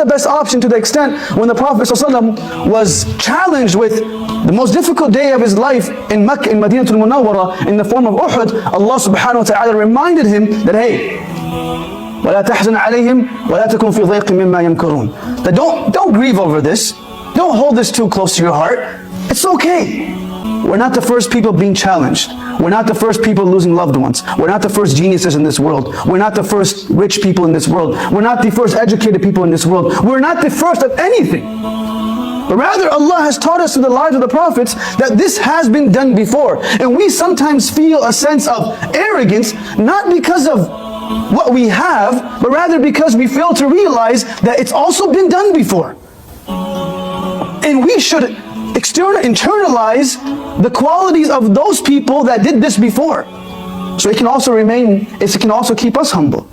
the best option, to the extent when the Prophet ﷺ was challenged with the most difficult day of his life in Mecca, in Madinatul Munawwara, in the form of Uhud, Allah subhanahu wa ta'ala reminded him that, hey, وَلَا تَحْزَنْ عَلَيْهِمْ وَلَا تَكُنْ فِي ضَيْقٍ مِّمَّا يَمْكُرُونَ. That don't grieve over this. Don't hold this too close to your heart. It's okay. We're not the first people being challenged. We're not the first people losing loved ones. We're not the first geniuses in this world. We're not the first rich people in this world. We're not the first educated people in this world. We're not the first of anything. But rather, Allah has taught us through the lives of the prophets that this has been done before. And we sometimes feel a sense of arrogance, not because of what we have, but rather because we fail to realize that it's also been done before. And we should internalize the qualities of those people that did this before, so it can also keep us humble.